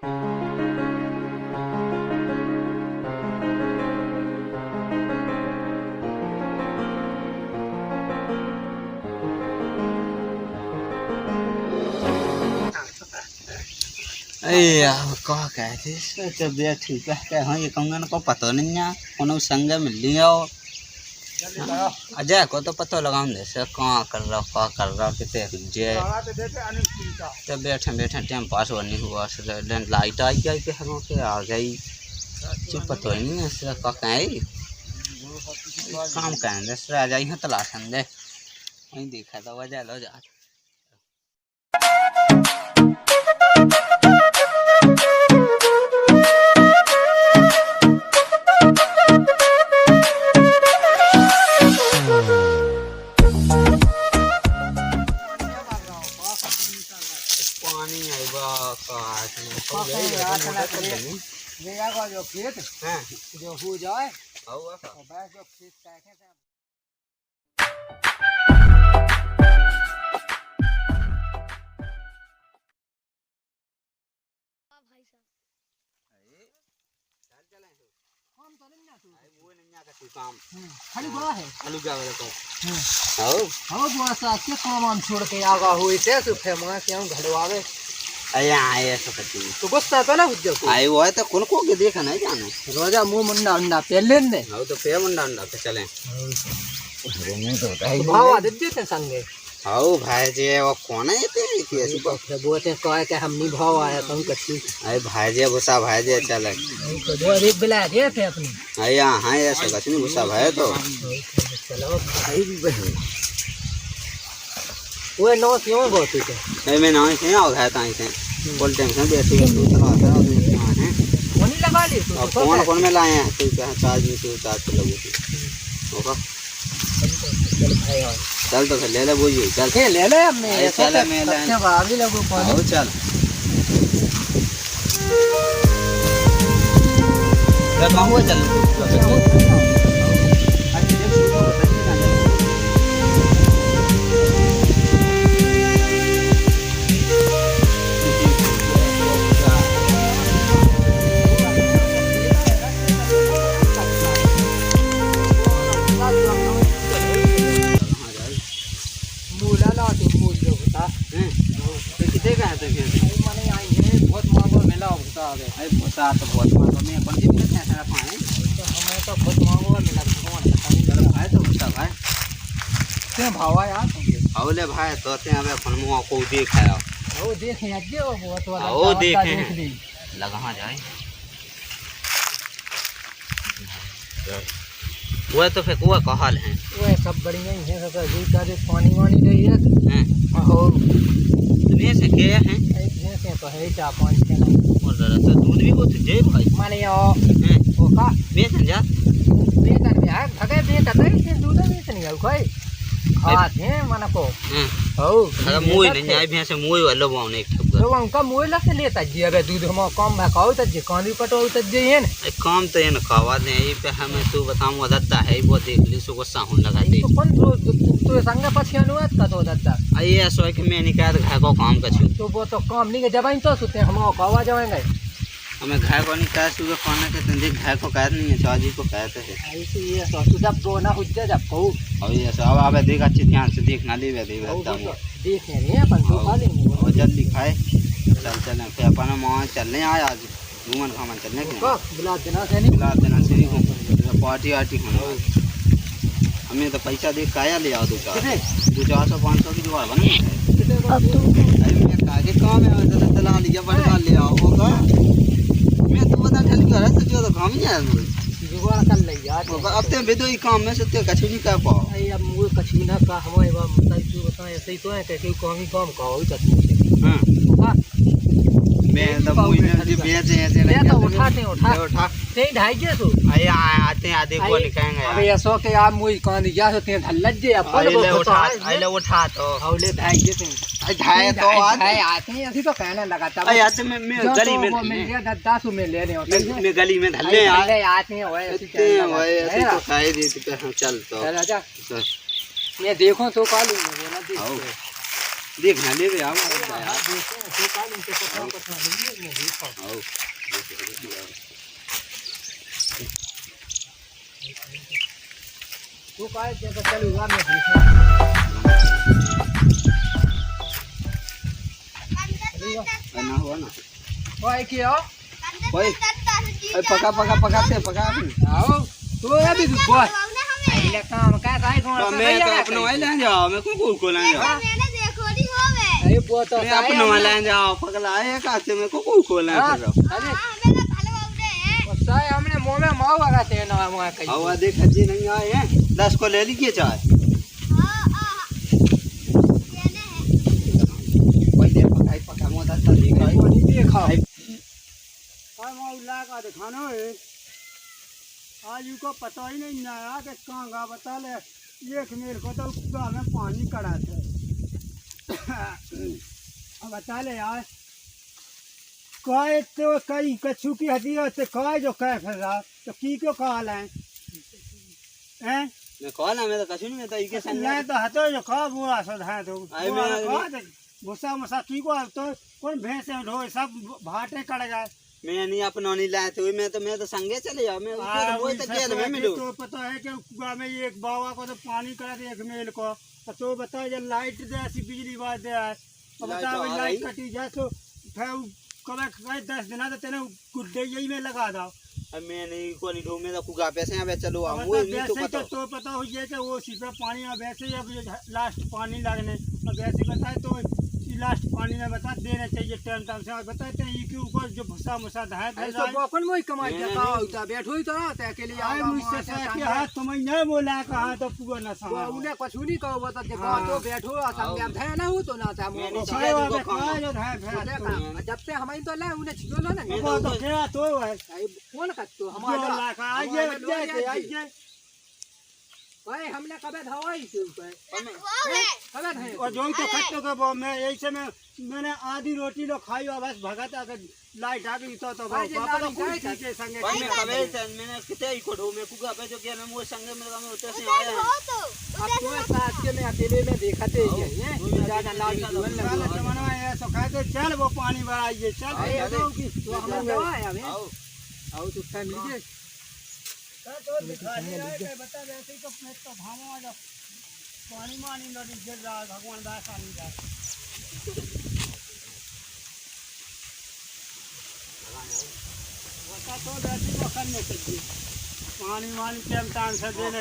có cái thế cho biết thì cái hỏi gì công nhân có पता नहीं ना उन्होंने संग में लिया अजय को तो पता लगा हमने से कहाँ कर रहा कितने जे तो बैठे बैठे टाइम पास होने हुआ से लाइट आई गई पे हम के आ गई चुप पता ही नहीं से का कहीं काम करें से आ जाई है तलाश दे वहीं देखा तो वजह लो जा जो खेत जो हो जाए जो खेत खाली बड़ा है आलू क्या वाला बुआ सा के काम छोड़ के आगा हुई थे तो फेमस क्यों घड़वावे आया आया सकती तो गुस्सा तो ना बुझो आई वो है तो कौन को के देखा नहीं जाने रोजा मुंह मुंडा अंडा पहले ने हां तो पे मुंडा अंडा पे चले मुंह तो भाई भाव दे देते संगे हां भाई जी वो कौन है ते कैसे बोलते कहे के हम नहीं भाव आया तुम कच्ची अरे भाई जी गुस्सा भाई जी चले तो दो एक बिला दे थे अपनी आया हां ऐसा कुछ नहीं गुस्सा भाई तो चलो भाई भी बहन वो नौ क्यों बहुत है मैं नौ से आ गया था इसे बोल टेंशन बैठी है तू तो आता है हैं कौन लगा ली तू कौन कौन में लाए हैं तू क्या चार्ज में तू चार्ज लगो होगा चल भाई चल तो ले ले वो ये चल ले ले मैं चल मैं ले क्या भाभी लगो पानी चल मैं कहूँ चल तो बहुत मांगो में कौन सी मिलता है सारा पानी तो हमें तो बहुत मांगो मिला तो भाई तो गुस्सा भाई क्या भाव है यार भाव ले भाई तो ते हमें अपन मुंह को देखाया वो देखे आज वो बहुत वाला वो देखे लगा जाए वो तो फिर वो का हाल है वो सब बढ़िया ही है सब जी का पानी वानी रही है और भैंस के हैं भैंस तो है 4-5 के नहीं तो दूध भी बहुत जे भाई माने ओ का बेचन जा बेचन में आ भगे बेचन है दूध बेचन है कोई खात है माने को हो अगर मोई नहीं आई भैंस मोई वाला बाउने एक ठप तो उनका मोई ला से लेता जी अबे दूध हम कम में खाओ त जे कानी पटो त जे है ना काम तो ये न खावा दे ये पे हमें तू बताऊं दत्ता है वो देख ली सो गुस्सा होने लगा दे तो कौन तो संग पछी अनुवाद का तो दत्ता आई ऐसो है कि मैं नहीं कह घर को काम कर तो वो तो काम नहीं के जबाइन तो सुते हम खावा जाएंगे हमें घर को नहीं कह सुबह खाना के तंदे घर को कह नहीं है चाची को कहते हैं ऐसे ये तो तू जब बोना हो जा जब को और ये सब अब देख अच्छे ध्यान से देखना ले वे देख नहीं अपन तो खा लेंगे और जल्दी खाए चल चलें फिर अपन मां चलने आए आज घूमन खामन चलने के बुला देना से नहीं पार्टी आर्टी होना हमें तो पैसा देख काया ले आओ 200-500 की जुगाड़ बना अब तो अरे मैं कागे काम है तो चला लिया बड़ा ले आओ होगा मैं तो बता चल कर रहा जो तो काम ही है जुगाड़ कर ले यार अब ते बेदो ही काम में सत्य कछु नहीं कर पाओ अरे अब मुझे कछु ना का हमारे बाप बताई तू बता ऐसे ही तो है कि काम ही काम का हो जाता हां होगा मैं तो मुई में जो बेच ऐसे नहीं तो उठा ते ढाई के तो अरे आते हैं आधे को निकालेंगे अबे ऐसो के आप मुई कान दिया तो ते धल्लज जे अपन को उठा तो हौले ढाई के ते ढाई तो आते हैं ऐसे तो कहने लगा था अरे आते मैं गली में मिल गया 10 में ले रहे मैं गली में धल्ले आते हैं वो ऐसे तो खाए दे तो चल तो चल आजा मैं देखो तो कालू में ना देखना ले रे आओ यार देखो तो कालू के पता नहीं आओ तू काय जगह चलूगा मैं ना हुआ ना ओए कियो ओए पका पका पकाते पका आओ तू अभी बोल ले काम का साई कौन मैं तो अपनो ले जाओ मैं को ले जाओ मैंने देखो दी होवे अरे वो तो मैं अपनो ले जाओ पगला है कासे में को ले जाओ अरे मेरा भालो आउडे है साई हमने मुंह में माव लगाते ना मुंह कहीं हवा देख जी नहीं आए हैं 10 को ले लीजिए चाय हां लेने है कोई देर पकाई पका मोदा चल खाई खाओ और माव लगा दे खाना है आज को पता ही नहीं आया कि कहाँ गा बता ले एक मेरे को तो गाँव में पानी कड़ा थे अब बता ले यार काय तो कई कछू की हदी होते काय जो कह फिर रहा तो की क्यों कहा लाए हैं मैं कहा ना मैं तो कछू नहीं था इके संग नहीं तो हतो जो कहा बुरा सद है तो आई मैं भूसा मसा की को तो कौन भैंस ढो सब भाटे कड़ गए मैं नहीं अपना नहीं लाए थे मैं तो संगे चले जाओ मैं वो तो जेल में मिलूं तो पता है कि कुआ में एक बावा को तो पानी करा दे एक मेल को तो बता ये लाइट दे ऐसी बिजली बात दे अब बता लाइट कटी जाए तो फिर कब 10 दिन तो तेने गुड्डे यही में लगा दो अब मैं नहीं को नहीं ढूंढ में तो कुआ पैसे अब चलो हम वो नहीं तो पता हो ये कि वो सीधा पानी अब ऐसे अब लास्ट पानी लगने अब ऐसे बताए तो लास्ट पानी में बता देना चाहिए टाइम टाइम से बताते हैं कि ऊपर जो भूसा मुसा धाय तो बकन मोई कमाई देता होता बैठो ही तो रहता है अकेले आए मुझसे से हाथ तुम नहीं बोला कहां तो पूरा ना सा उन्हें कुछ नहीं कहो बता देखो तो बैठो संगे हम थे ना हो तो ना था मैं जो है जब से हम तो ले उन्हें छिलो ना वो तो क्या तो है कौन का तो हमारा आइए भाई हमने कबे धवाई से ऊपर कबे है और जो तो खट्टो के मैं ऐसे में मैंने आधी रोटी लो खाई और बस भगत अगर लाइट आ गई तो पापा तो कोई चीज के संगे भाई मैं कबे मैंने कितने ही को ढो में कुगा पे जो के मैं वो संगे मेरे में उतर से आया अब तो साथ के मैं अकेले में देखा थे ये ज्यादा लाल जीवन लगा जमाना में ऐसा खाए तो चल वो पानी भराइए चल तो हम आया आओ तो टाइम लीजिए तो दिखा दिया बता वैसे ही तो मैं तो भामो आ जा पानी मानी लड़ी गिर रहा भगवान दास आनी जा बता तो वैसे तो करने चाहिए पानी मानी टाइम टाइम से देने